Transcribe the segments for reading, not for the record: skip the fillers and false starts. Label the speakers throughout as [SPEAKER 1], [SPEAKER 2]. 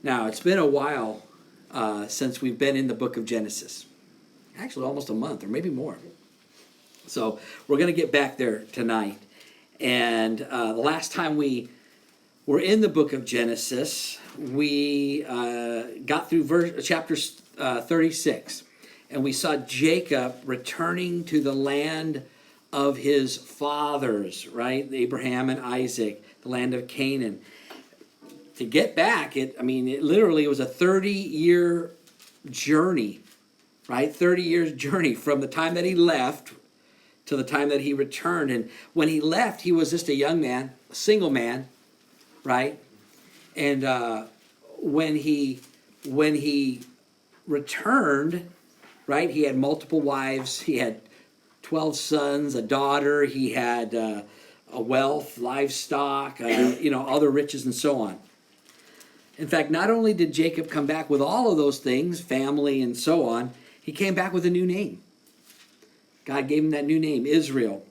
[SPEAKER 1] Now, it's been a while since we've been in the book of Genesis. Actually, almost a month or maybe more. So we're going to get back there tonight. And the last time we were in the book of Genesis, we got through chapter 36. And we saw Jacob returning to the land of his fathers, right? Abraham and Isaac, the land of Canaan. To get back, it literally was a 30-year journey, right? 30 years journey from the time that he left to the time that he returned. And when he left, he was just a young man, a single man, right? And when he returned, right, he had multiple wives. He had 12 sons, a daughter. He had a wealth, livestock, other riches and so on. In fact, not only did Jacob come back with all of those things, family and so on, he came back with a new name. God gave him that new name, Israel.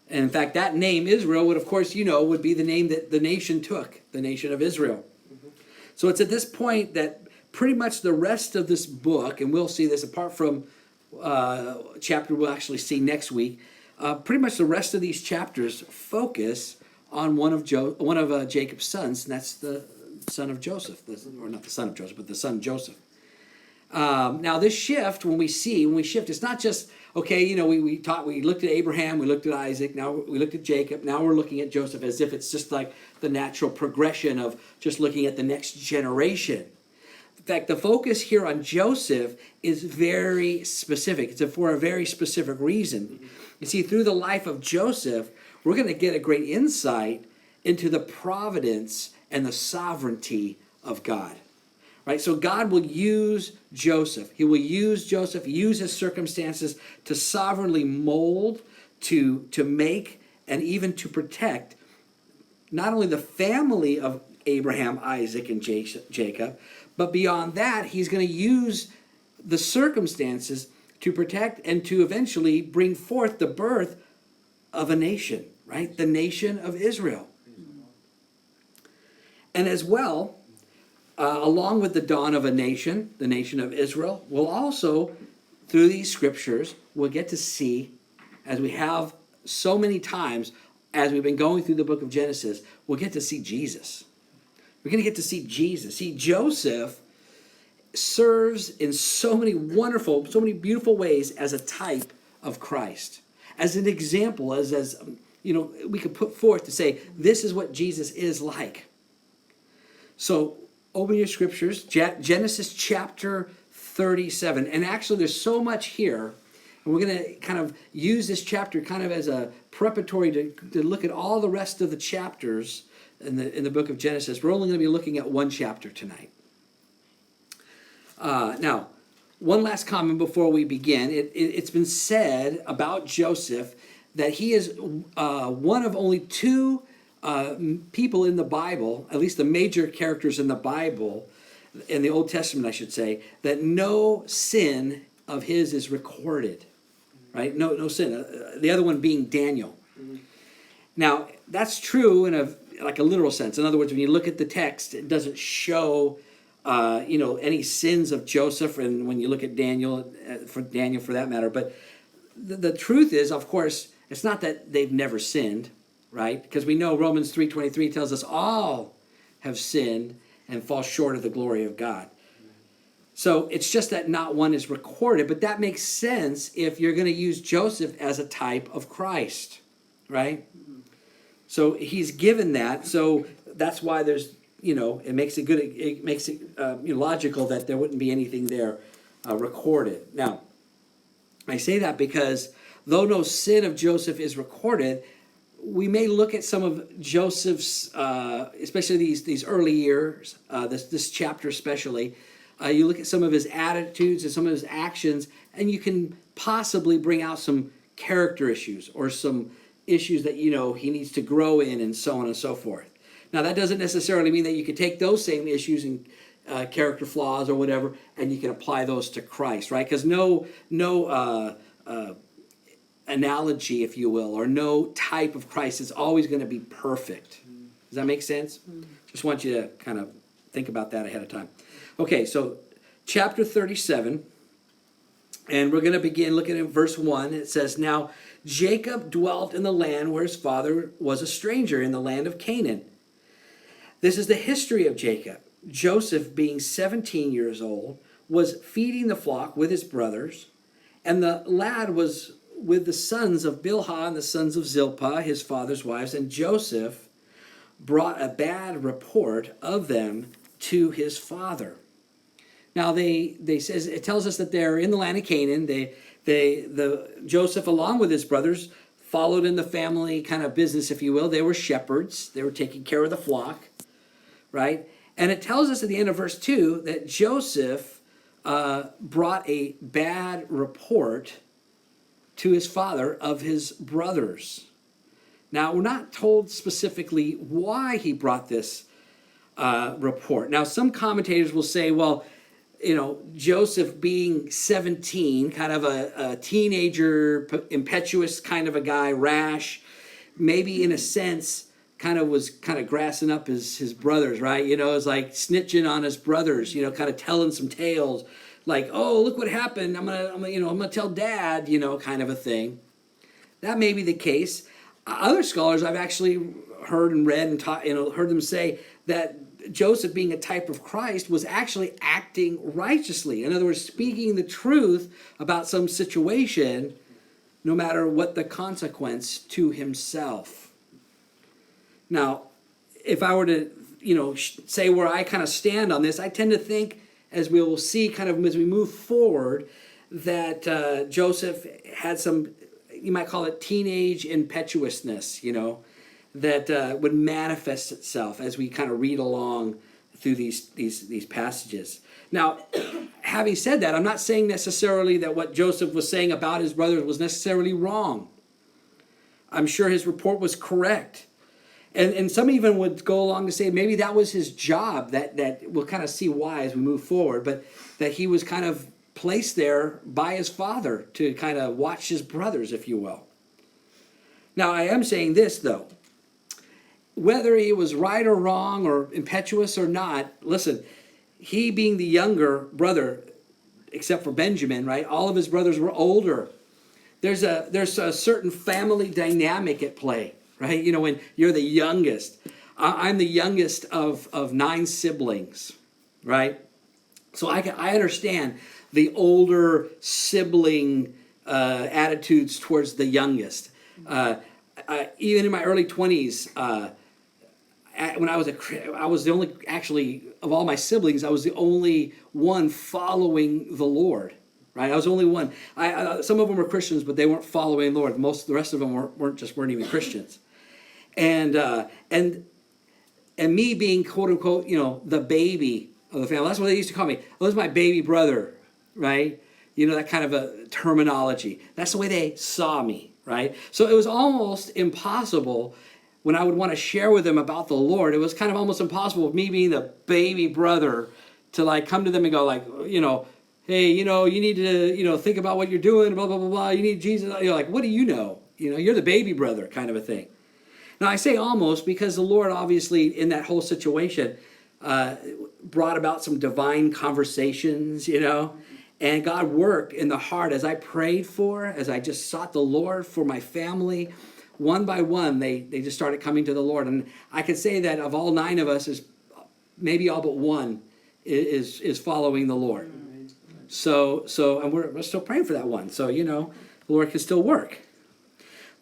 [SPEAKER 1] And in fact, that name, Israel, would, of course, would be the name that the nation took, the nation of Israel. Mm-hmm. So it's at this point that pretty much the rest of this book, and we'll see this apart from chapter we'll actually see next week, pretty much the rest of these chapters focus on one of Jacob's sons, and that's the son of Joseph, or not the son of Joseph, but the son Joseph. Now this shift, when we shift, it's not just, okay, we looked at Abraham, we looked at Isaac, now we looked at Jacob, now we're looking at Joseph as if it's just like the natural progression of just looking at the next generation. In fact, the focus here on Joseph is very specific. It's for a very specific reason. You see, through the life of Joseph, we're going to get a great insight into the providence and the sovereignty of God. Right? So God will use Joseph. He will use Joseph, use his circumstances to sovereignly mold, to make, and even to protect not only the family of Abraham, Isaac, and Jacob, but beyond that, he's going to use the circumstances to protect and to eventually bring forth the birth of a nation, right? The nation of Israel. And as well, along with the dawn of a nation, the nation of Israel, we'll also, through these scriptures, we'll get to see, as we have so many times, as we've been going through the book of Genesis, we'll get to see Jesus. We're going to get to see Jesus. See, Joseph serves in so many wonderful, so many beautiful ways as a type of Christ, as an example, as we could put forth to say, this is what Jesus is like. So, open your scriptures, Genesis chapter 37. And actually, there's so much here, and we're going to kind of use this chapter kind of as a preparatory to look at all the rest of the chapters in the book of Genesis. We're only going to be looking at one chapter tonight. Now, one last comment before we begin. It's been said about Joseph that he is one of only two people in the Bible, at least the major characters in the Bible, in the Old Testament, I should say, that no sin of his is recorded. Right? No sin. The other one being Daniel. Mm-hmm. Now, that's true in a literal sense. In other words, when you look at the text, it doesn't show any sins of Joseph, and when you look at Daniel for that matter. But the truth is, of course, it's not that they've never sinned, right? Because we know Romans 3:23 tells us all have sinned and fall short of the glory of God. So it's just that not one is recorded, but that makes sense if you're going to use Joseph as a type of Christ, right? So he's given that, so that's why there's, it makes it logical that there wouldn't be anything there recorded. Now, I say that because though no sin of Joseph is recorded, we may look at some of Joseph's, especially these early years, this chapter especially. You look at some of his attitudes and some of his actions, and you can possibly bring out some character issues or some issues that he needs to grow in, and so on and so forth. Now, that doesn't necessarily mean that you could take those same issues and character flaws or whatever, and you can apply those to Christ, right? Because no analogy, if you will, or no type of Christ is always going to be perfect. Does that make sense? Just want you to kind of think about that ahead of time. Okay, so chapter 37, and we're going to begin looking at verse 1. It says, "Now Jacob dwelt in the land where his father was a stranger, in the land of Canaan. This is the history of Jacob. Joseph, being 17 years old, was feeding the flock with his brothers, and the lad was with the sons of Bilhah and the sons of Zilpah, his father's wives, and Joseph brought a bad report of them to his father." Now it tells us that they're in the land of Canaan. Joseph, along with his brothers, followed in the family kind of business, if you will. They were shepherds. They were taking care of the flock, right? And it tells us at the end of verse 2 that Joseph brought a bad report to his father of his brothers. Now, we're not told specifically why he brought this report. Now, some commentators will say, well, Joseph being 17, kind of a teenager, impetuous kind of a guy, rash, maybe in a sense was grassing up his brothers, right? It's like snitching on his brothers, kind of telling some tales, like, oh, look what happened. I'm gonna tell Dad, kind of a thing. That may be the case. Other scholars I've actually heard and read and taught, heard them say that Joseph, being a type of Christ, was actually acting righteously. In other words, speaking the truth about some situation, no matter what the consequence to himself. Now, if I were to, say where I kind of stand on this, I tend to think, as we will see kind of as we move forward, that Joseph had some, you might call it teenage impetuousness, that would manifest itself as we kind of read along through these passages. Now, having said that, I'm not saying necessarily that what Joseph was saying about his brothers was necessarily wrong. I'm sure his report was correct. And some even would go along to say maybe that was his job, that we'll kind of see why as we move forward, but that he was kind of placed there by his father to kind of watch his brothers, if you will. Now, I am saying this, though. Whether he was right or wrong or impetuous or not, listen, he being the younger brother, except for Benjamin, right? All of his brothers were older. There's a certain family dynamic at play, right? When you're the youngest. I'm the youngest of 9 siblings, right? So I understand the older sibling attitudes towards the youngest. Even in my early 20s, when I was the only, actually, of all my siblings, I was the only one following the Lord, right? I was the only one. Some of them were Christians, but they weren't following the Lord. The rest of them weren't even Christians. And me being, quote unquote, the baby of the family. That's what they used to call me. Oh, this is my baby brother, right? That kind of a terminology. That's the way they saw me, right? So it was almost impossible when I would want to share with them about the Lord. It was kind of almost impossible with me being the baby brother to come to them and go hey, you need to, think about what you're doing, blah, blah, blah, blah. You need Jesus. What do you know? You're the baby brother kind of a thing. Now, I say almost because the Lord obviously in that whole situation brought about some divine conversations, and God worked in the heart as I prayed as I just sought the Lord for my family. One by one, they just started coming to the Lord. And I can say that of all 9 of us, is maybe all but one is following the Lord. So and we're still praying for that one. So, the Lord can still work.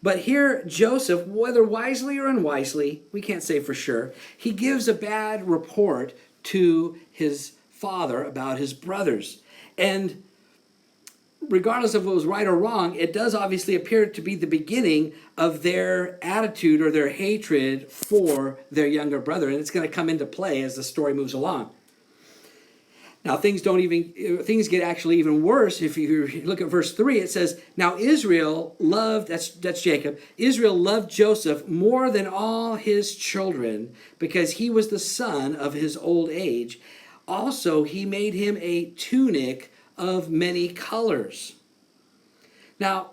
[SPEAKER 1] But here, Joseph, whether wisely or unwisely, we can't say for sure, he gives a bad report to his father about his brothers. And regardless of what was right or wrong, it does obviously appear to be the beginning of their attitude or their hatred for their younger brother. And it's going to come into play as the story moves along. Now, things get actually even worse. If you look at verse 3, it says, "Now Israel loved," that's Jacob, "Israel loved Joseph more than all his children because he was the son of his old age. Also, he made him a tunic of many colors." Now,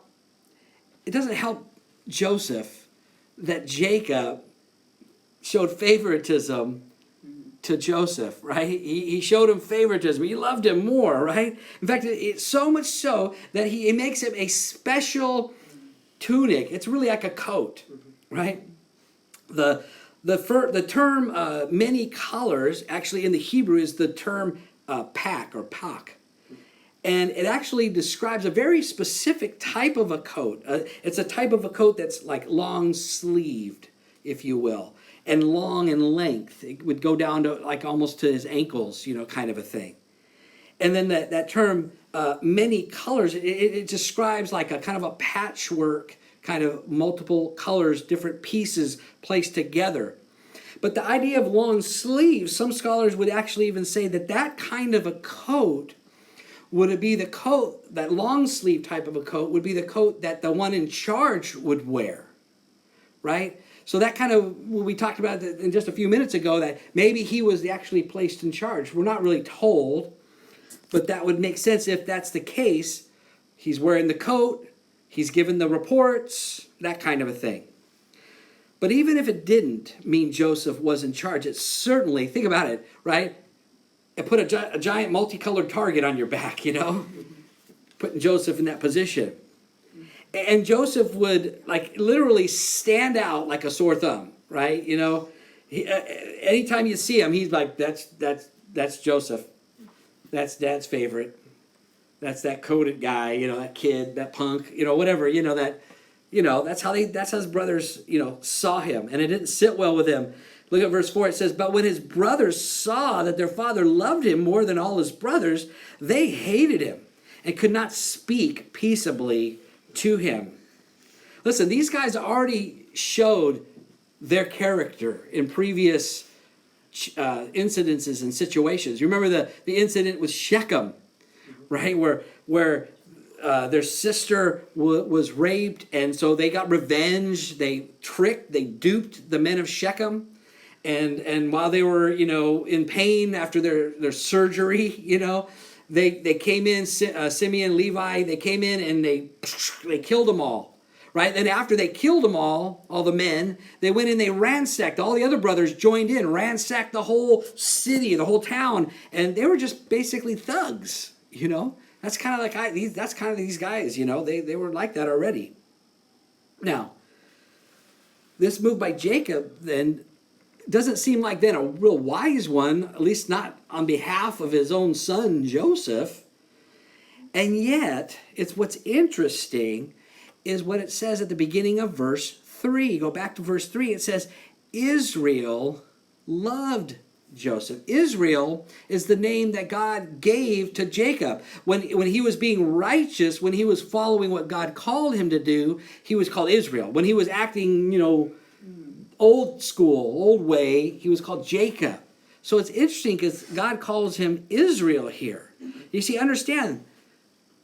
[SPEAKER 1] it doesn't help Joseph that Jacob showed favoritism to Joseph, right? He showed him favoritism. He loved him more, right? In fact, it's so much so that he makes him a special tunic. It's really like a coat, right? The term many colors actually in the Hebrew is the term pak or pak. And it actually describes a very specific type of a coat. It's a type of a coat that's like long sleeved, if you will, and long in length. It would go down to like almost to his ankles, kind of a thing. And then that term, many colors, it describes like a kind of a patchwork, kind of multiple colors, different pieces placed together. But the idea of long sleeves, some scholars would actually even say that kind of a coat would it be the coat, that long sleeve type of a coat, would be the coat that the one in charge would wear, right? So that kind of, we talked about it in just a few minutes ago, that maybe he was actually placed in charge. We're not really told, but that would make sense if that's the case. He's wearing the coat, he's given the reports, that kind of a thing. But even if it didn't mean Joseph was in charge, it certainly, think about it, right? And put a giant multicolored target on your back, putting Joseph in that position. And Joseph would like literally stand out like a sore thumb, right? Anytime you see him, he's like, that's Joseph. That's Dad's favorite. That's that coated guy, that kid, that punk, whatever, that's how his brothers, saw him. And it didn't sit well with him. Look at verse 4. It says, but when his brothers saw that their father loved him more than all his brothers, they hated him and could not speak peaceably to him. Listen, these guys already showed their character in previous incidences and situations. You remember the incident with Shechem, right? Where their sister was raped, and so they got revenge. They duped the men of Shechem. And while they were, in pain after their surgery, they came in, Simeon, Levi, they came in and they killed them all, right? Then after they killed them all the men, they went in, they ransacked, all the other brothers joined in, ransacked the whole city, the whole town, and they were just basically thugs, That's kind of these guys, they were like that already. Now, this move by Jacob then doesn't seem like then a real wise one, at least not on behalf of his own son Joseph. And yet, what's interesting is what it says at the beginning of verse 3. Go back to verse 3. It says, Israel loved Joseph. Israel is the name that God gave to Jacob. When he was being righteous, when he was following what God called him to do, he was called Israel. When he was acting, old school, old way, he was called Jacob. So it's interesting because God calls him Israel here. You see, understand,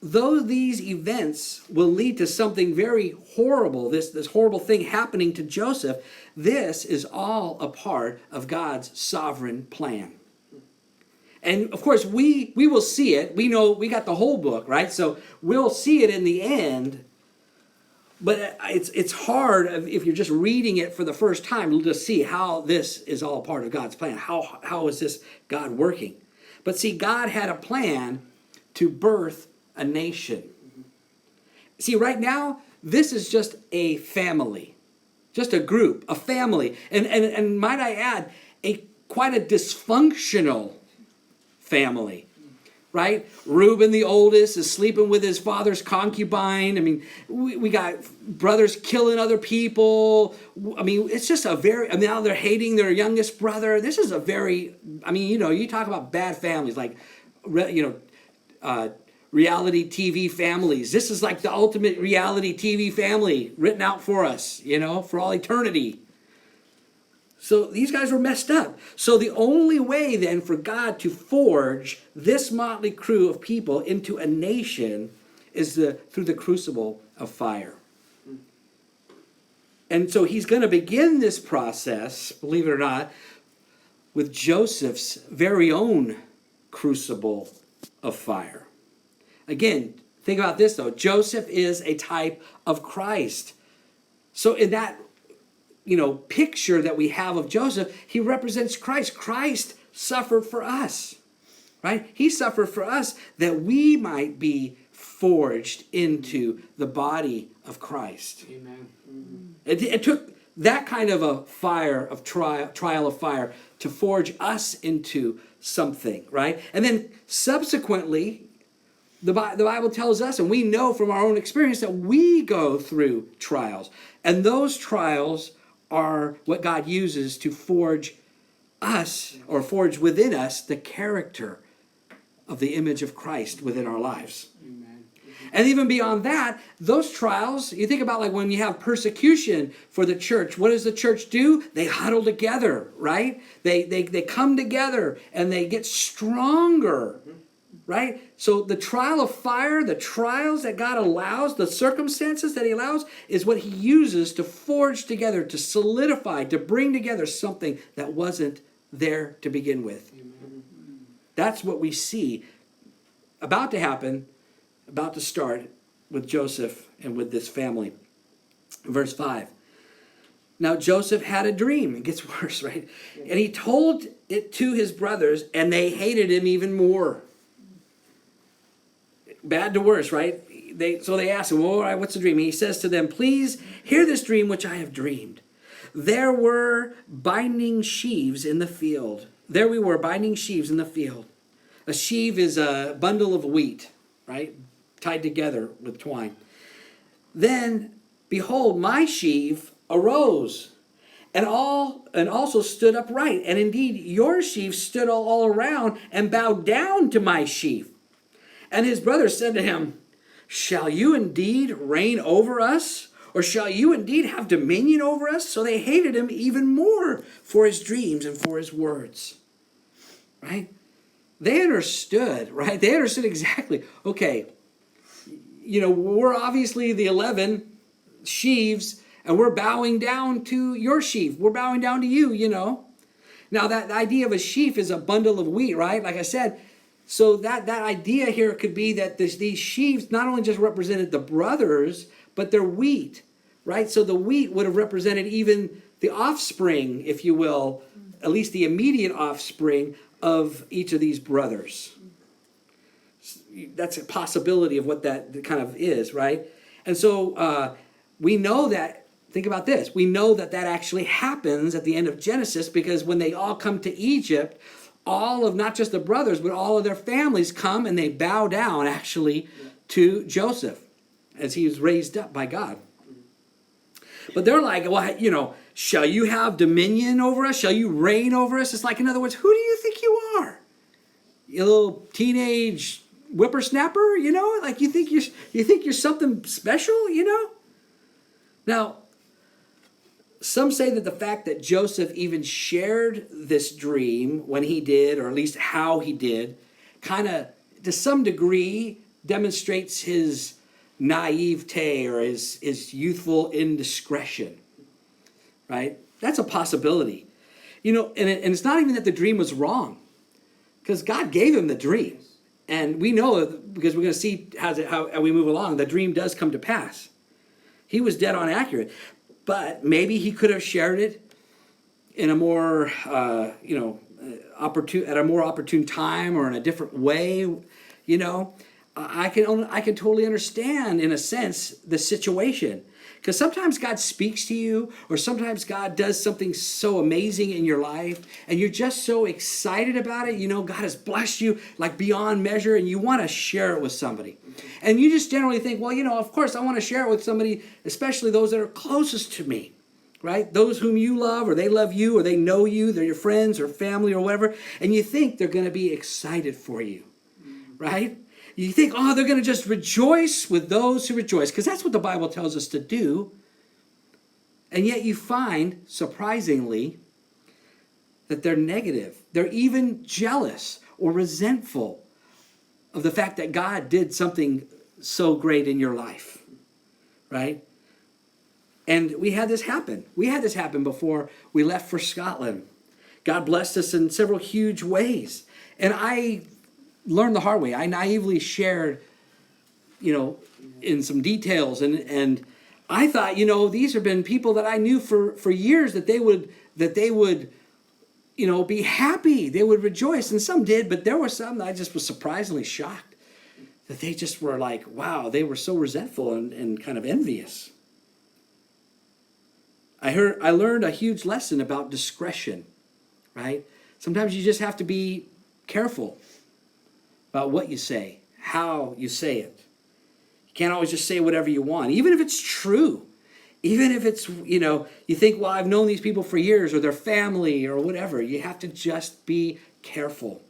[SPEAKER 1] though these events will lead to something very horrible, this horrible thing happening to Joseph, this is all a part of God's sovereign plan. And of course, we will see it. We know we got the whole book, right? So we'll see it in the end. But it's hard if you're just reading it for the first time to see how this is all part of God's plan. How is this God working? But see, God had a plan to birth a nation. See, right now, this is just a family, just a group, a family. And might I add, quite a dysfunctional family. Right? Reuben, the oldest, is sleeping with his father's concubine. I mean, we got brothers killing other people. I mean, it's just now they're hating their youngest brother. This is you talk about bad families, like, reality TV families. This is like the ultimate reality TV family written out for us, for all eternity. So these guys were messed up. So the only way then for God to forge this motley crew of people into a nation is through the crucible of fire. And so he's going to begin this process, believe it or not, with Joseph's very own crucible of fire. Again, think about this though. Joseph is a type of Christ. So in that picture that we have of Joseph, he represents Christ. Christ suffered for us, right? He suffered for us that we might be forged into the body of Christ.
[SPEAKER 2] Amen.
[SPEAKER 1] It took that kind of a fire of trial of fire to forge us into something, right? And then subsequently, the Bible tells us, and we know from our own experience, that we go through trials. And those trials are what God uses to forge us, or forge within us, the character of the image of Christ within our lives.
[SPEAKER 2] Amen.
[SPEAKER 1] And even beyond that, those trials, you think about like when you have persecution for the church, what does the church do? They huddle together, right? They come together and they get stronger, right? So the trial of fire, the trials that God allows, the circumstances that he allows, is what he uses to forge together, to solidify, to bring together something that wasn't there to begin with.
[SPEAKER 2] Amen.
[SPEAKER 1] That's what we see about to happen, about to start with Joseph and with this family. Verse 5. Now Joseph had a dream. It gets worse, right? And he told it to his brothers, and they hated him even more. Bad to worse, right? So they asked him, well, all right, what's the dream? And he says to them, please hear this dream which I have dreamed. There were binding sheaves in the field. There we were, binding sheaves in the field. A sheaf is a bundle of wheat, right? Tied together with twine. Then, behold, my sheaf arose, and also stood upright. And indeed, your sheaf stood all around and bowed down to my sheaf. And his brothers said to him, shall you indeed reign over us? Or shall you indeed have dominion over us? So they hated him even more for his dreams and for his words. Right? They understood, right? They understood exactly, okay, we're obviously the 11 sheaves, and we're bowing down to your sheaf. We're bowing down to you, Now, that idea of a sheaf is a bundle of wheat, right? Like I said, so that idea here could be that these sheaves not only just represented the brothers, but their wheat, right? So the wheat would have represented even the offspring, if you will, at least the immediate offspring of each of these brothers. That's a possibility of what that kind of is, right? And so we know that, think about this, we know that actually happens at the end of Genesis, because when they all come to Egypt, all of, not just the brothers, but all of their families come and they bow down actually to Joseph as he was raised up by God. But they're like, well, shall you have dominion over us? Shall you reign over us? It's like, in other words, who do you think you are? You little teenage whippersnapper, like you think you're something special, Now, some say that the fact that Joseph even shared this dream when he did, or at least how he did, kind of, to some degree, demonstrates his naivete or his youthful indiscretion, right? That's a possibility. And it's not even that the dream was wrong, because God gave him the dream. And we know, because we're going to see how we move along, the dream does come to pass. He was dead on accurate. But maybe he could have shared it in a more, at a more opportune time or in a different way. I can totally understand, in a sense, the situation. Because sometimes God speaks to you, or sometimes God does something so amazing in your life, and you're just so excited about it. God has blessed you like beyond measure, and you want to share it with somebody. And you just generally think, well, of course I want to share it with somebody, especially those that are closest to me, right? Those whom you love, or they love you, or they know you, they're your friends or family or whatever, and you think they're going to be excited for you, right? You think, they're going to just rejoice with those who rejoice, because that's what the Bible tells us to do. And yet you find, surprisingly, that they're negative. They're even jealous or resentful of the fact that God did something so great in your life, right? And we had this happen. We had this happen before we left for Scotland. God blessed us in several huge ways. And I learned the hard way. I naively shared, in some details, and I thought, these have been people that I knew for years, that they would be happy. They would rejoice. And some did, but there were some that I just was surprisingly shocked that they just were like, wow, they were so resentful and kind of envious. I learned a huge lesson about discretion, right? Sometimes you just have to be careful about what you say, how you say it. You can't always just say whatever you want, even if it's true. Even if it's, you think, well, I've known these people for years, or their family, or whatever. You have to just be careful.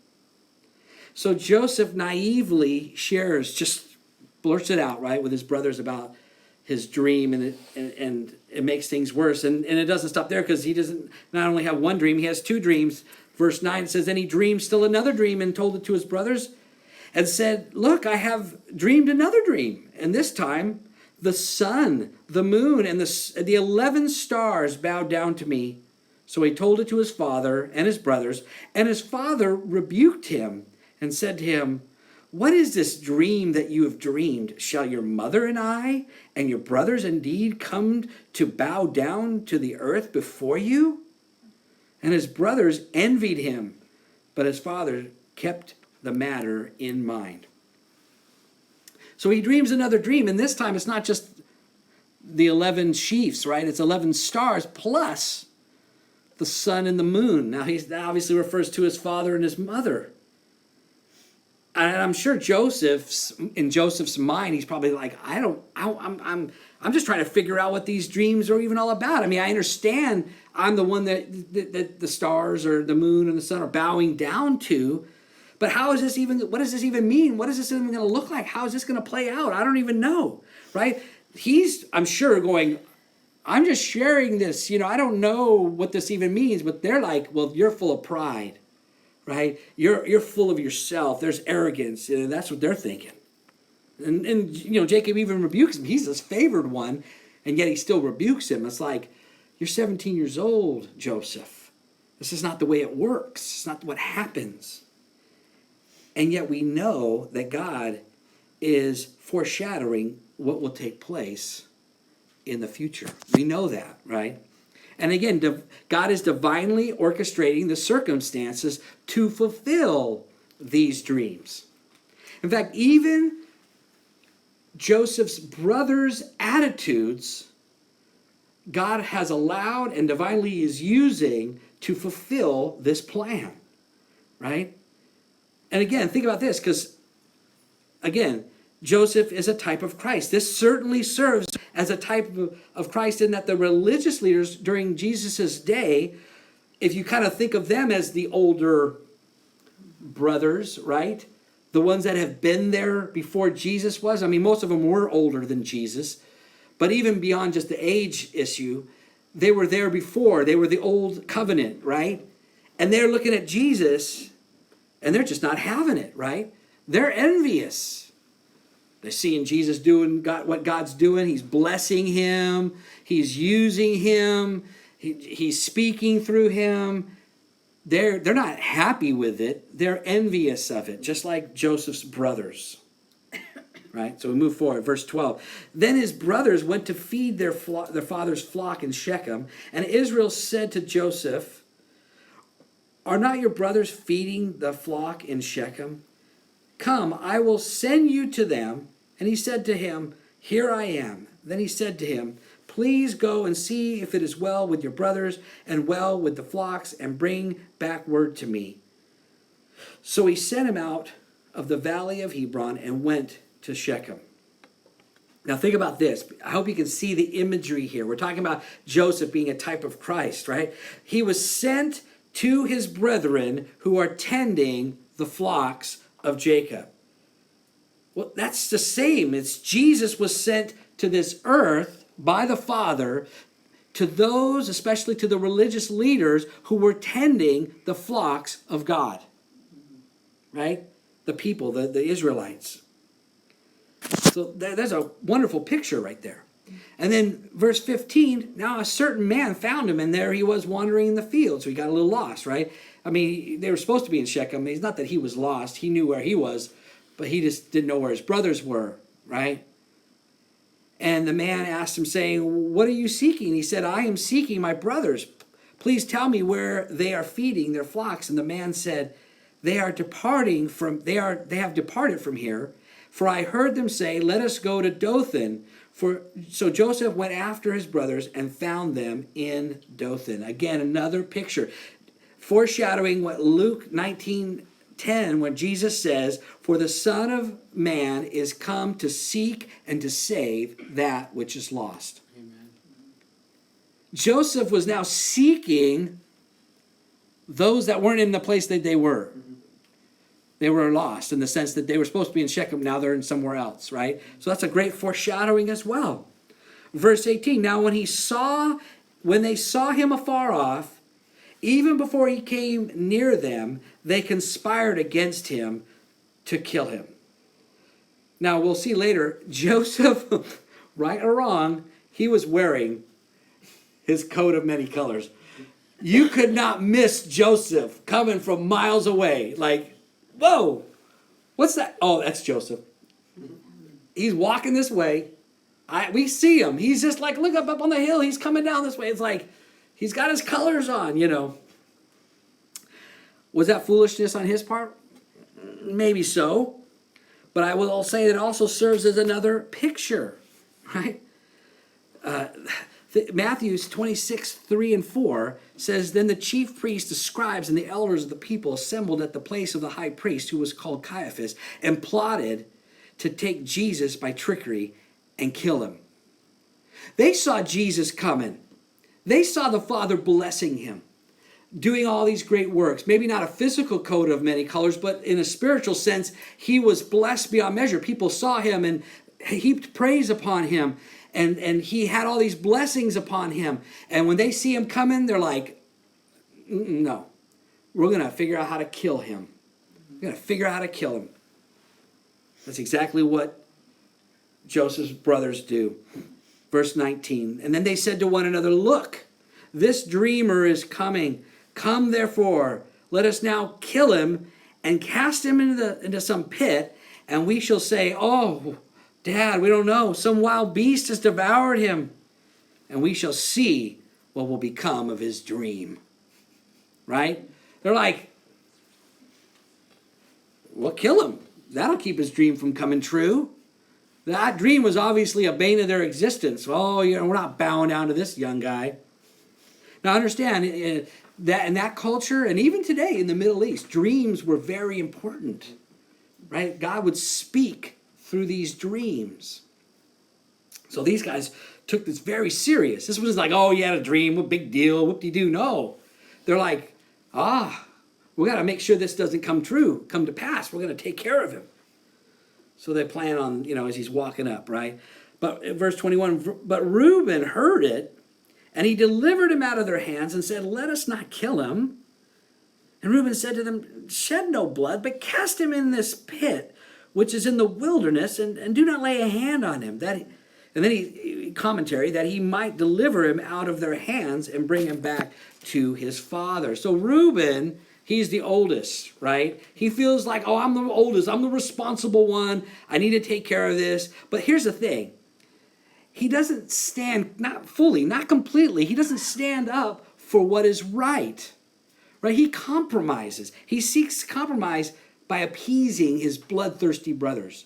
[SPEAKER 1] So Joseph naively just blurts it out, right, with his brothers about his dream, and it makes things worse. And it doesn't stop there, because he doesn't not only have one dream, he has two dreams. Verse 9 says, then he dreamed still another dream and told it to his brothers and said, look, I have dreamed another dream. And this time the sun, the moon, and the 11 stars bowed down to me. So he told it to his father and his brothers, and his father rebuked him and said to him, what is this dream that you have dreamed? Shall your mother and I and your brothers indeed come to bow down to the earth before you? And his brothers envied him, but his father kept the matter in mind. So he dreams another dream, and this time it's not just the 11 chiefs, right? It's 11 stars plus the sun and the moon. Now that obviously refers to his father and his mother. And I'm sure in Joseph's mind, he's probably like, I'm just trying to figure out what these dreams are even all about. I mean, I understand I'm the one that the stars or the moon and the sun are bowing down to. But what does this even mean? What is this even going to look like? How is this going to play out? I don't even know, right? I'm sure, going, I'm just sharing this. I don't know what this even means. But they're like, well, you're full of pride, right? You're full of yourself. There's arrogance. And that's what they're thinking. And Jacob even rebukes him. He's his favored one, and yet he still rebukes him. It's like, you're 17 years old, Joseph. This is not the way it works. It's not what happens. And yet we know that God is foreshadowing what will take place in the future. We know that, right? And again, God is divinely orchestrating the circumstances to fulfill these dreams. In fact, even Joseph's brothers' attitudes, God has allowed and divinely is using to fulfill this plan, right? And again, think about this, because, again, Joseph is a type of Christ. This certainly serves as a type of Christ in that the religious leaders during Jesus' day, if you kind of think of them as the older brothers, right? The ones that have been there before Jesus was. I mean, most of them were older than Jesus. But even beyond just the age issue, they were there before. They were the old covenant, right? And they're looking at Jesus, and they're just not having it, right? They're envious. They're seeing Jesus doing what God's doing. He's blessing him. He's using him. He's speaking through him. They're not happy with it. They're envious of it, just like Joseph's brothers. Right? So we move forward. Verse 12. Then his brothers went to feed their father's flock in Shechem, and Israel said to Joseph, are not your brothers feeding the flock in Shechem? Come, I will send you to them. And he said to him, here I am. Then he said to him, please go and see if it is well with your brothers and well with the flocks, and bring back word to me. So he sent him out of the valley of Hebron and went to Shechem. Now think about this. I hope you can see the imagery here. We're talking about Joseph being a type of Christ, right? He was sent to his brethren who are tending the flocks of Jacob. Well, that's the same. It's Jesus was sent to this earth by the Father to those, especially to the religious leaders who were tending the flocks of God. Right? The people, the Israelites. So there's a wonderful picture right there. And then verse 15, now a certain man found him, and there he was wandering in the field. So he got a little lost, right? I mean, they were supposed to be in Shechem. It's not that he was lost. He knew where he was, but he just didn't know where his brothers were, right? And the man asked him, saying, what are you seeking? He said, I am seeking my brothers. Please tell me where they are feeding their flocks. And the man said, they have departed from here. For I heard them say, let us go to Dothan. So Joseph went after his brothers and found them in Dothan. Again, another picture foreshadowing what Luke 19:10, when Jesus says, for the Son of Man is come to seek and to save that which is lost. Amen. Joseph was now seeking those that weren't in the place that they were. They were lost in the sense that they were supposed to be in Shechem. Now they're in somewhere else, right? So that's a great foreshadowing as well. Verse 18, now when they saw him afar off, even before he came near them, they conspired against him to kill him. Now we'll see later, Joseph, right or wrong, he was wearing his coat of many colors. You could not miss Joseph coming from miles away. Like, whoa, what's that? Oh, that's Joseph. He's walking this way. We see him. He's just like, look up on the hill. He's coming down this way. It's like, he's got his colors on, you know. Was that foolishness on his part? Maybe so. But I will say it also serves as another picture, right? Matthew 26:3-4 says, then the chief priests, the scribes, and the elders of the people assembled at the place of the high priest, who was called Caiaphas, and plotted to take Jesus by trickery and kill him. They saw Jesus coming. They saw the Father blessing him, doing all these great works. Maybe not a physical coat of many colors, but in a spiritual sense, he was blessed beyond measure. People saw him and heaped praise upon him. And he had all these blessings upon him. And when they see him coming, they're like, no, we're going to figure out how to kill him. We're going to figure out how to kill him. That's exactly what Joseph's brothers do. Verse 19, and then they said to one another, look, this dreamer is coming. Come, therefore, let us now kill him and cast him into some pit, and we shall say, oh, Dad, we don't know. Some wild beast has devoured him. And we shall see what will become of his dream. Right? They're like, well, kill him. That'll keep his dream from coming true. That dream was obviously a bane of their existence. Oh, we're not bowing down to this young guy. Now understand that in that culture, and even today in the Middle East, dreams were very important. Right? God would speak through these dreams. So these guys took this very serious. This was like, oh, you had a dream, what big deal, whoop-de-doo. No. They're like, we got to make sure this doesn't come to pass. We're going to take care of him. So they plan on, as he's walking up, right? But verse 21, but Reuben heard it, and he delivered him out of their hands and said, let us not kill him. And Reuben said to them, shed no blood, but cast him in this pit, which is in the wilderness, and do not lay a hand on him. And then commentary, that he might deliver him out of their hands and bring him back to his father. So Reuben, he's the oldest, right? He feels like, oh, I'm the oldest. I'm the responsible one. I need to take care of this. But here's the thing. He doesn't stand, not fully, not completely. He doesn't stand up for what is right. Right? He compromises. He seeks compromise by appeasing his bloodthirsty brothers.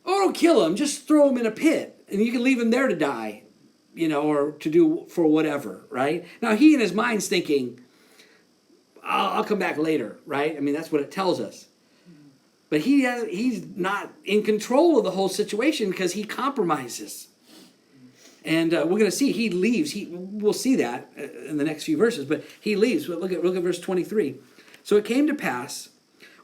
[SPEAKER 1] Oh, don't kill him. Just throw him in a pit. And you can leave him there to die, or to do for whatever, right? Now, he in his mind's thinking, I'll come back later, right? I mean, that's what it tells us. But he's not in control of the whole situation because he compromises. And we're going to see he leaves. We'll see that in the next few verses. But he leaves. But look at verse 23. So it came to pass,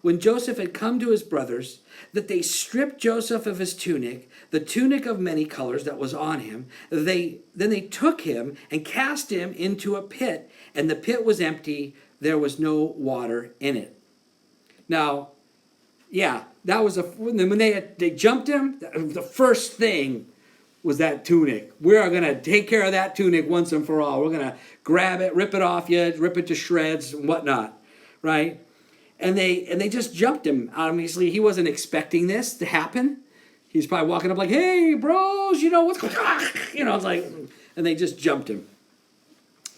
[SPEAKER 1] when Joseph had come to his brothers, that they stripped Joseph of his tunic, the tunic of many colors that was on him. Then they took him and cast him into a pit, and the pit was empty. There was no water in it. Now, yeah, that was when they jumped him. The first thing was that tunic. We are going to take care of that tunic once and for all. We're going to grab it, rip it off you, rip it to shreds and whatnot, right? And they just jumped him. Obviously, he wasn't expecting this to happen. He's probably walking up like, hey, bros, what's going on? It's like, and they just jumped him.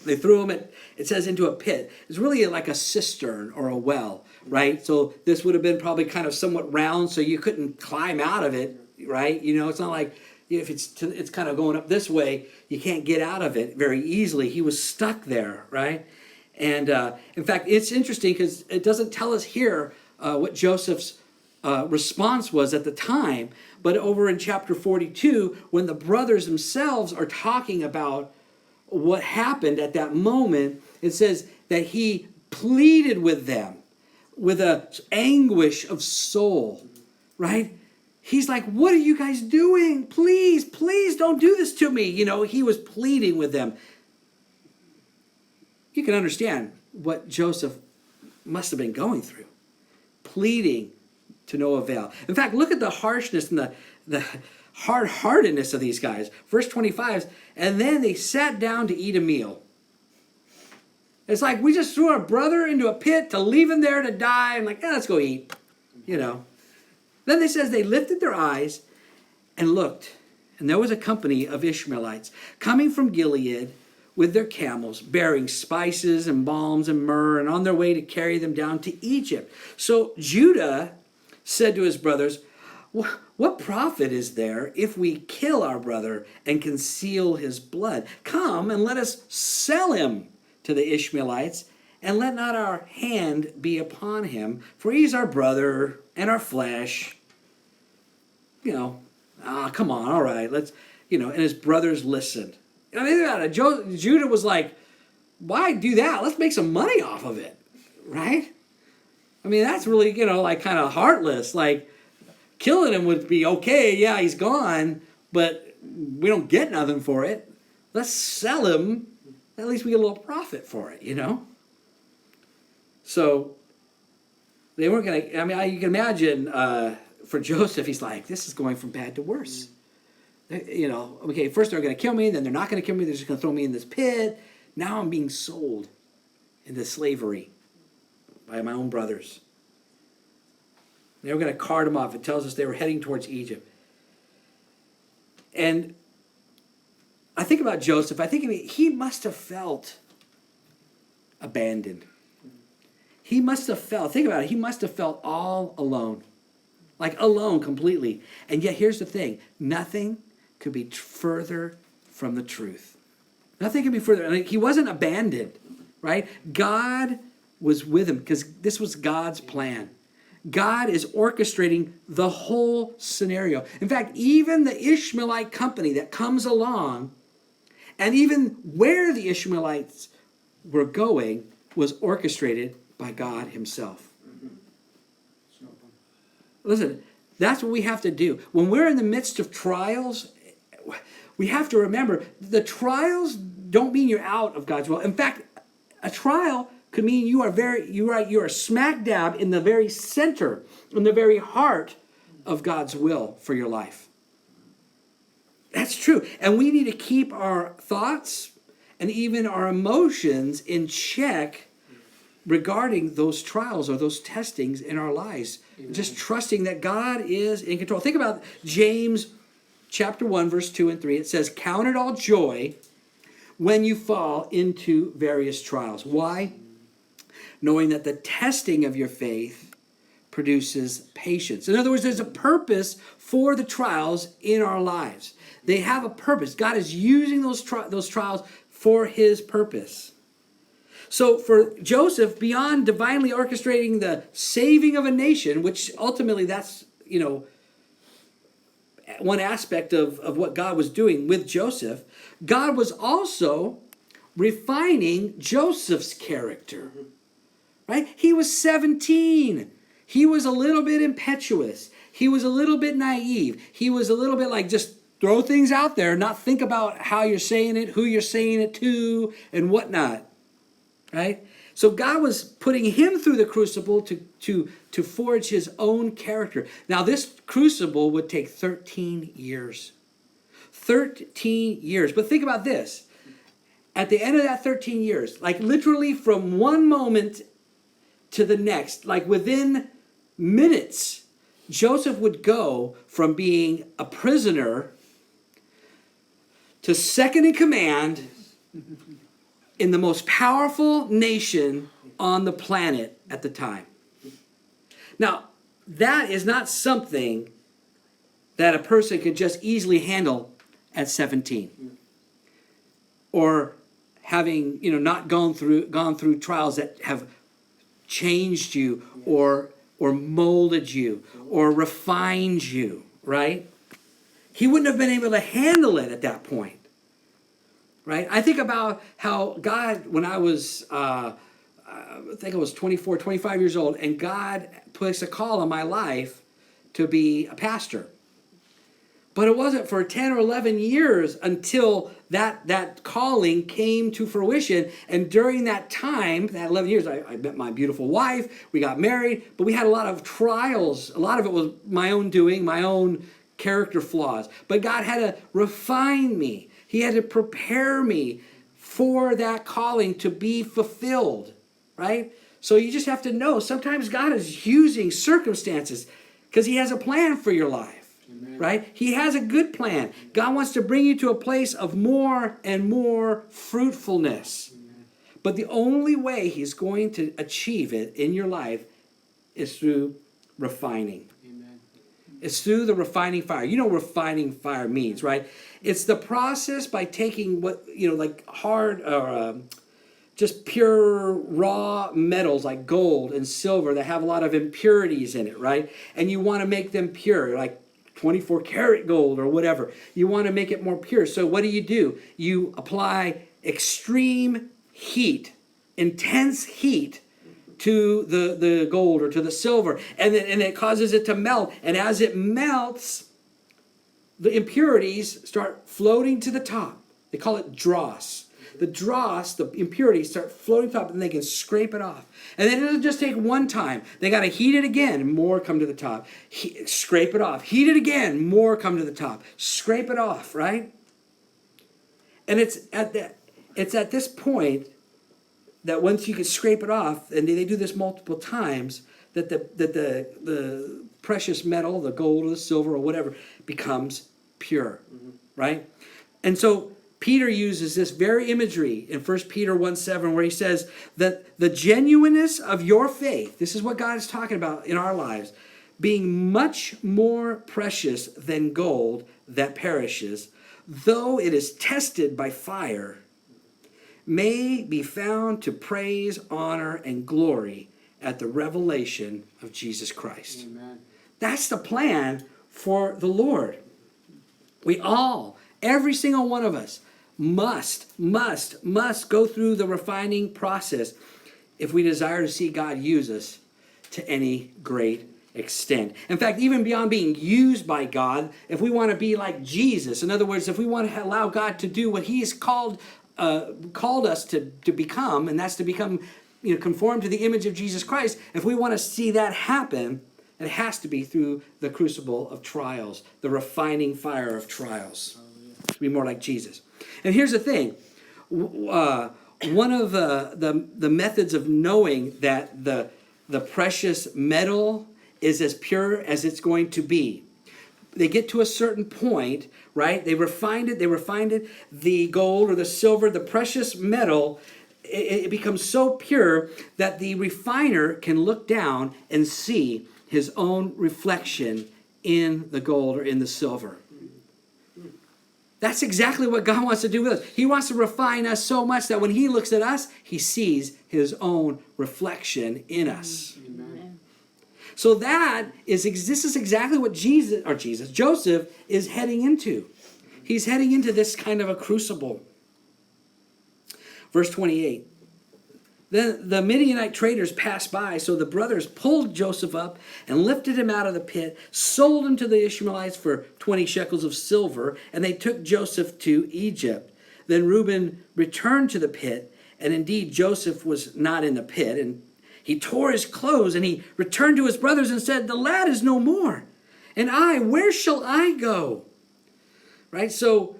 [SPEAKER 1] They threw him, it says, into a pit. It's really like a cistern or a well, right? So this would have been probably kind of somewhat round, so you couldn't climb out of it, right? It's not like if it's kind of going up this way, you can't get out of it very easily. He was stuck there, right? And in fact, it's interesting because it doesn't tell us here what Joseph's response was at the time, but over in chapter 42, when the brothers themselves are talking about what happened at that moment, it says that he pleaded with them with a anguish of soul, right? He's like, what are you guys doing? Please, please don't do this to me. He was pleading with them. You can understand what Joseph must have been going through. Pleading to no avail. In fact, look at the harshness and the hard-heartedness of these guys. Verse 25, and then they sat down to eat a meal. It's like we just threw our brother into a pit to leave him there to die. And let's go eat. Then it says they lifted their eyes and looked, and there was a company of Ishmaelites coming from Gilead with their camels, bearing spices and balms and myrrh, and on their way to carry them down to Egypt. So Judah said to his brothers, what profit is there if we kill our brother and conceal his blood? Come and let us sell him to the Ishmaelites, and let not our hand be upon him, for he's our brother and our flesh. Come on, all right, let's, and his brothers listened. Judah was like, why do that? Let's make some money off of it, right? That's really, kind of heartless. Killing him would be okay, yeah, he's gone, but we don't get nothing for it. Let's sell him. At least we get a little profit for it, So they weren't going to, you can imagine for Joseph, he's like, this is going from bad to worse. Okay, first they're going to kill me, then they're not going to kill me, they're just going to throw me in this pit. Now I'm being sold into slavery by my own brothers. They were going to cart him off. It tells us they were heading towards Egypt. And I think about Joseph. He must have felt abandoned. He must have felt, think about it, he must have felt all alone. Alone completely. And yet here's the thing. Nothing could be further from the truth. Nothing could be further. He wasn't abandoned, right? God was with him because this was God's plan. God is orchestrating the whole scenario. In fact, even the Ishmaelite company that comes along, and even where the Ishmaelites were going, was orchestrated by God himself. Listen, that's what we have to do. When we're in the midst of trials, we have to remember the trials don't mean you're out of God's will. In fact, a trial could mean you are smack dab in the very center, in the very heart of God's will for your life. That's true. And we need to keep our thoughts and even our emotions in check regarding those trials or those testings in our lives. Amen. Just trusting that God is in control. Think about James chapter 1, verse 2 and 3. It says, count it all joy when you fall into various trials. Why? Knowing that the testing of your faith produces patience. In other words, there's a purpose for the trials in our lives. They have a purpose. God is using those trials for his purpose. So for Joseph, beyond divinely orchestrating the saving of a nation, which ultimately that's, one aspect of what God was doing with Joseph, God was also refining Joseph's character. Right? He was 17. He was a little bit impetuous. He was a little bit naive. He was a little bit just throw things out there, not think about how you're saying it, who you're saying it to, and whatnot. Right? So God was putting him through the crucible to forge his own character. Now this crucible would take 13 years. 13 years. But think about this. At the end of that 13 years, literally from one moment to the next, within minutes, Joseph would go from being a prisoner to second in command in the most powerful nation on the planet at the time. Now, that is not something that a person could just easily handle at 17. Or having, not gone through trials that have changed you or molded you or refined you, right? He wouldn't have been able to handle it at that point, right? I think about how God, when I was, I think I was 24, 25 years old, and God placed a call on my life to be a pastor. But it wasn't for 10 or 11 years until that calling came to fruition. And during that time, that 11 years, I met my beautiful wife. We got married, but we had a lot of trials. A lot of it was my own doing, my own character flaws. But God had to refine me. He had to prepare me for that calling to be fulfilled, right? So you just have to know, sometimes God is using circumstances because he has a plan for your life. Amen. Right? He has a good plan. God wants to bring you to a place of more and more fruitfulness. Amen. But the only way he's going to achieve it in your life is through refining. Amen. It's through the refining fire. You know what refining fire means, right? It's the process by taking what, like hard or just pure raw metals like gold and silver that have a lot of impurities in it, right? And you want to make them pure, like 24 karat gold or whatever. You want to make it more pure. So what do? You apply extreme heat, intense heat to the gold or to the silver. And it causes it to melt. And as it melts, the impurities start floating to the top. They call it dross. The dross, the impurities start floating to the top, and they can scrape it off. And then it doesn't just take one time. They got to heat it again, and more come to the top. Scrape it off. Heat it again, more come to the top. Scrape it off, right? And it's at this point that once you can scrape it off, and they do this multiple times, that the precious metal, the gold or the silver or whatever, becomes pure, right? And so Peter uses this very imagery in 1 Peter 1:7, where he says that the genuineness of your faith, this is what God is talking about in our lives, being much more precious than gold that perishes, though it is tested by fire, may be found to praise, honor, and glory at the revelation of Jesus Christ. Amen. That's the plan for the Lord. We all, every single one of us, must go through the refining process if we desire to see God use us to any great extent. In fact, even beyond being used by God, if we want to be like Jesus, in other words, if we want to allow God to do what he's called us to become, and that's to become conformed to the image of Jesus Christ, if we want to see that happen, it has to be through the crucible of trials, the refining fire of trials, to be more like Jesus. And here's the thing. One of the methods of knowing that the precious metal is as pure as it's going to be, they get to a certain point, right? They refined it, the gold or the silver, the precious metal, it becomes so pure that the refiner can look down and see his own reflection in the gold or in the silver. That's exactly what God wants to do with us. He wants to refine us so much that when he looks at us, he sees his own reflection in us. Amen. So this is exactly what Joseph is heading into. He's heading into this kind of a crucible. Verse 28. Then the Midianite traders passed by, so the brothers pulled Joseph up and lifted him out of the pit, sold him to the Ishmaelites for 20 shekels of silver, and they took Joseph to Egypt. Then Reuben returned to the pit, and indeed Joseph was not in the pit, and he tore his clothes, and he returned to his brothers and said, "The lad is no more, and where shall I go?" Right? So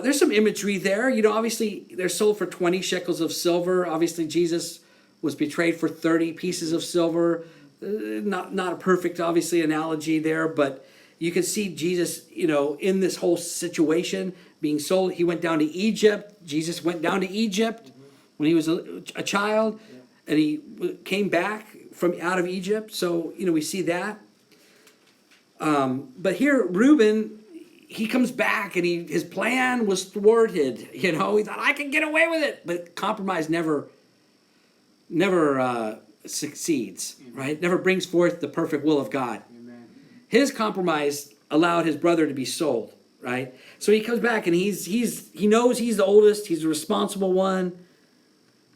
[SPEAKER 1] there's some imagery there. Obviously, they're sold for 20 shekels of silver. Obviously, Jesus was betrayed for 30 pieces of silver. Not a perfect, obviously, analogy there, but you can see Jesus, in this whole situation being sold. He went down to Egypt. Jesus went down to Egypt, when he was a child, and he came back from out of Egypt. So, we see that. But here, Reuben, he comes back, and his plan was thwarted. He thought, I can get away with it. But compromise never succeeds, right? Never brings forth the perfect will of God.
[SPEAKER 2] Amen.
[SPEAKER 1] His compromise allowed his brother to be sold, right? So he comes back, and he knows he's the oldest. He's the responsible one.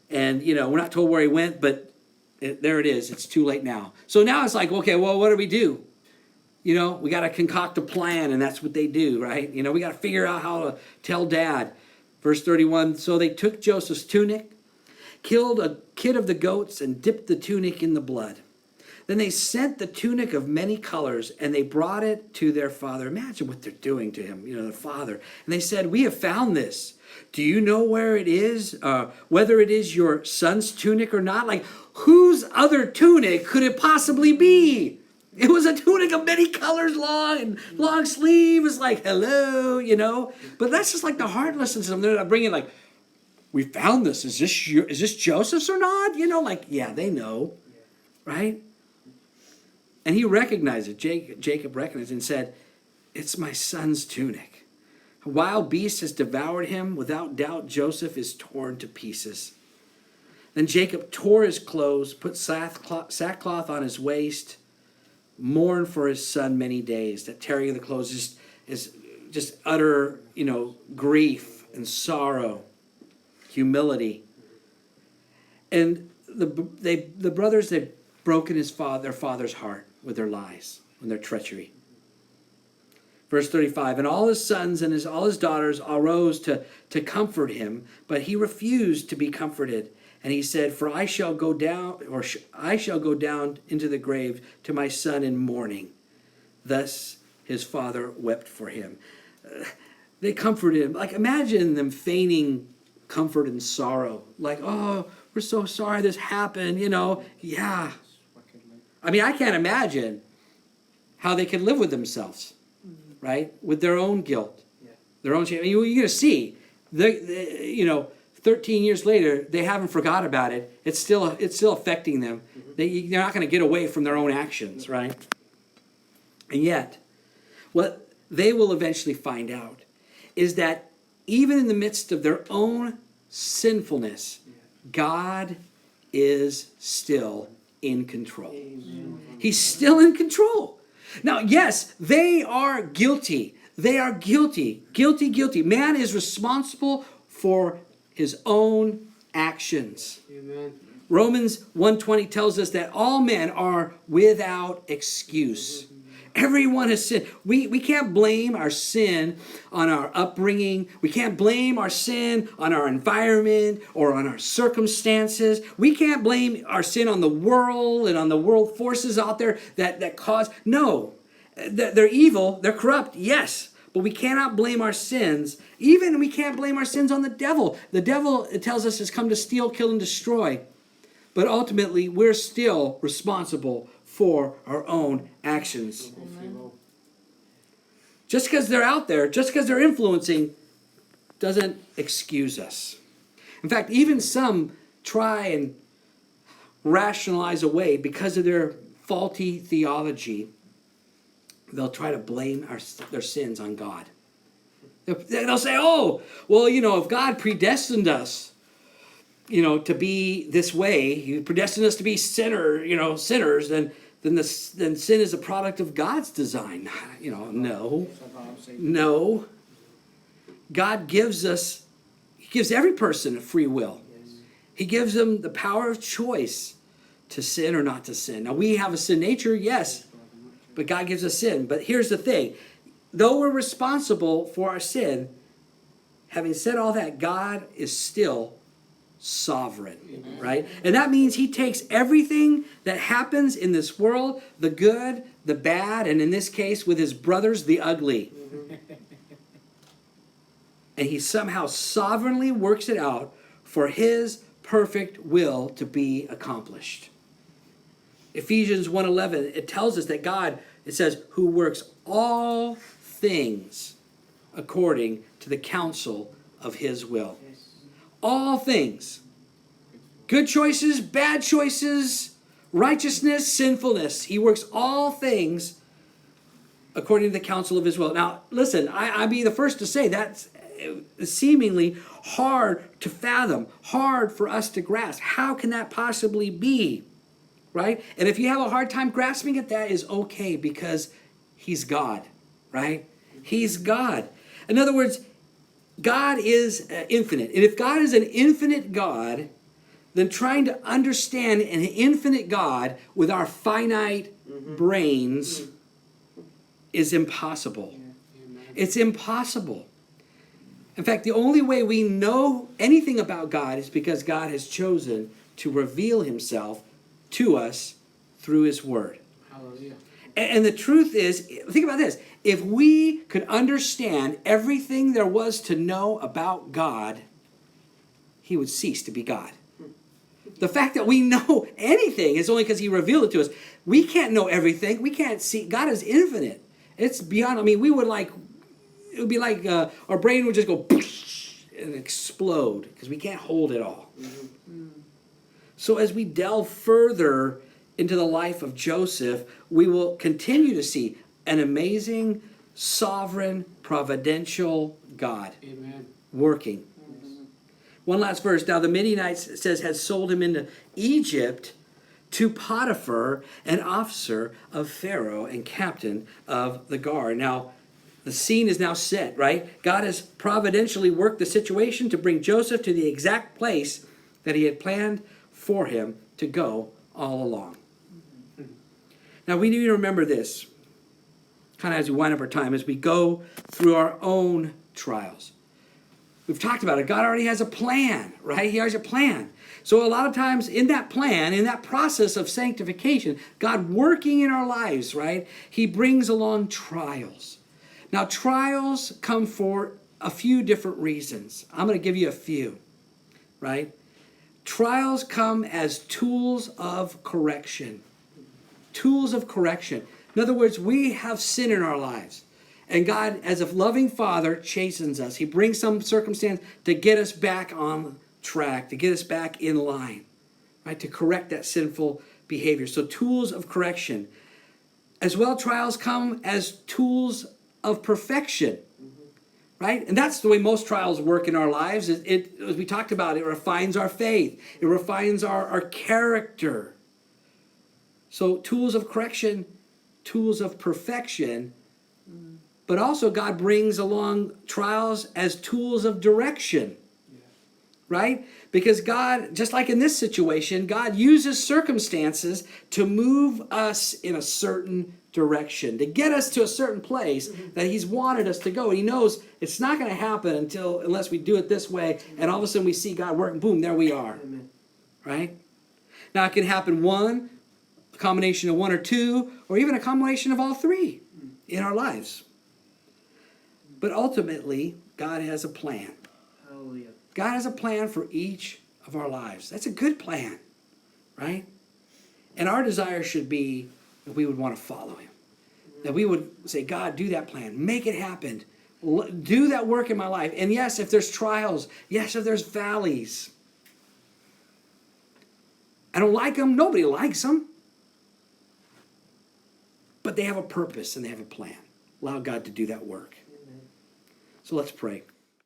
[SPEAKER 1] And, we're not told where he went, but there it is. It's too late now. So now it's like, okay, well, what do we do? We got to concoct a plan, and that's what they do, right? We got to figure out how to tell Dad. Verse 31, so they took Joseph's tunic, killed a kid of the goats, and dipped the tunic in the blood. Then they sent the tunic of many colors, and they brought it to their father. Imagine what they're doing to him, the father. And they said, we have found this. Do you know where it is? Whether it is your son's tunic or not? Like, whose other tunic could it possibly be? It was a tunic of many colors, long and long sleeve. It's like, hello, But that's just like the hard lessons. They're bringing like, we found this. Is this Joseph's or not? Yeah, they know, right? And he recognized it. Jacob recognized it and said, it's my son's tunic. A wild beast has devoured him. Without doubt, Joseph is torn to pieces. Then Jacob tore his clothes, put sackcloth on his waist, mourned for his son many days. That tearing of the clothes is just utter, grief and sorrow, humility. And the brothers, they've broken their father's heart with their lies and their treachery. Verse 35, and all his sons and all his daughters arose to comfort him, but he refused to be comforted. And he said, for I shall go down into the grave to my son in mourning. Thus his father wept for him. They comforted him. Like, imagine them feigning comfort and sorrow. Like, oh, we're so sorry this happened, Yeah. I mean, I can't imagine how they could live with themselves, right? With their own guilt, their own shame. I mean, you're going to see, 13 years later, they haven't forgot about it. It's still affecting them. They're not going to get away from their own actions, right? And yet, what they will eventually find out is that even in the midst of their own sinfulness, God is still in control. He's still in control. Now, yes, they are guilty. They are guilty. Guilty. Man is responsible for his own actions.
[SPEAKER 2] Amen.
[SPEAKER 1] Romans 1:20 tells us that all men are without excuse. Everyone has sinned. We can't blame our sin on our upbringing. We can't blame our sin on our environment or on our circumstances. We can't blame our sin on the world and on the world forces out there that cause. No, they're evil, they're corrupt, yes. But we cannot blame our sins. Even we can't blame our sins on the devil. The devil, it tells us, has come to steal, kill, and destroy. But ultimately, we're still responsible for our own actions.
[SPEAKER 2] Amen.
[SPEAKER 1] Just because they're out there, just because they're influencing, doesn't excuse us. In fact, even some try and rationalize away because of their faulty theology. They'll try to blame their sins on God. They'll say, oh, well, if God predestined us, to be this way, He predestined us to be sinners, then sin is a product of God's design. No. God gives every person a free will. He gives them the power of choice to sin or not to sin. Now, we have a sin nature, yes, but God gives us sin. But here's the thing. Though we're responsible for our sin, having said all that, God is still sovereign, right? And that means He takes everything that happens in this world, the good, the bad, and in this case, with His brothers, the ugly. And He somehow sovereignly works it out for His perfect will to be accomplished. Ephesians 1:11, it tells us that God, it says, who works all things according to the counsel of His will. All things. Good choices, bad choices, righteousness, sinfulness. He works all things according to the counsel of his will. Now, listen, I'd be the first to say that's seemingly hard to fathom, hard for us to grasp. How can that possibly be? Right? And if you have a hard time grasping it, that is okay because he's God, right? He's God. In other words, God is infinite. And if God is an infinite God, then trying to understand an infinite God with our finite brains is impossible. It's impossible. In fact, the only way we know anything about God is because God has chosen to reveal himself to us through his word.
[SPEAKER 2] Hallelujah.
[SPEAKER 1] And the truth is, think about this. If we could understand everything there was to know about God, he would cease to be God. The fact that we know anything is only because he revealed it to us. We can't know everything. We can't see. God is infinite. It's beyond, it would be like our brain would just go and explode because we can't hold it all. So as we delve further into the life of Joseph, we will continue to see an amazing, sovereign, providential God working. One last verse. Now the Midianites, it says, had sold him into Egypt to Potiphar, an officer of Pharaoh and captain of the guard. Now, the scene is now set, right? God has providentially worked the situation to bring Joseph to the exact place that he had planned for him to go all along. Now, we need to remember this, kind of as we wind up our time, as we go through our own trials. We've talked about it. God already has a plan, right? He has a plan. So a lot of times in that plan, in that process of sanctification, God working in our lives, right? He brings along trials. Now, trials come for a few different reasons. I'm going to give you a few, right? Trials come as tools of correction. Tools of correction. In other words, we have sin in our lives. And God, as a loving Father, chastens us. He brings some circumstance to get us back on track, to get us back in line, right? To correct that sinful behavior. So tools of correction. As well, trials come as tools of perfection, right? And that's the way most trials work in our lives. It, as we talked about, it refines our faith. It refines our character. So tools of correction, tools of perfection. But also God brings along trials as tools of direction, right? Because God, just like in this situation, God uses circumstances to move us in a certain direction, to get us to a certain place that he's wanted us to go. And he knows it's not going to happen unless we do it this way, and all of a sudden we see God work, and boom, there we are, right? Now it can happen a combination of one or two, or even a combination of all three in our lives. But ultimately, God has a plan.
[SPEAKER 2] Hallelujah.
[SPEAKER 1] God has a plan for each of our lives. That's a good plan, right? And our desire should be that we would want to follow him. That we would say, God, do that plan. Make it happen. Do that work in my life. And yes, if there's trials. Yes, if there's valleys. I don't like them. Nobody likes them. But they have a purpose and they have a plan. Allow God to do that work. So let's pray.